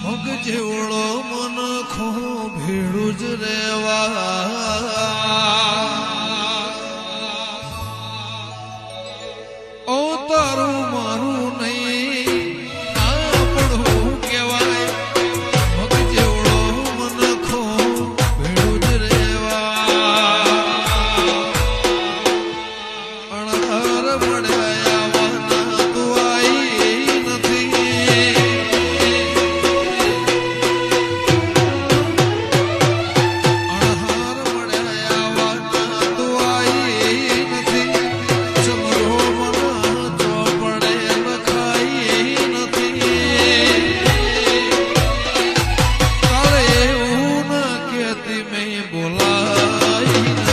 મગ જેવડો મન ખો ભેળું જ રેવા ઓ તારું મારું નહીં આપણું કહેવાય મગ જેવડો મન ખો ભેળું જ રેવા અણહર મળ્યા આવવાના દુઆઈ નથી અણહર મળ્યા આવવાના દુઆઈ નથી ચમરો મન ચોપડે લખાઈ નથી તારે એવું ન કહેતી મેં બોલાઈ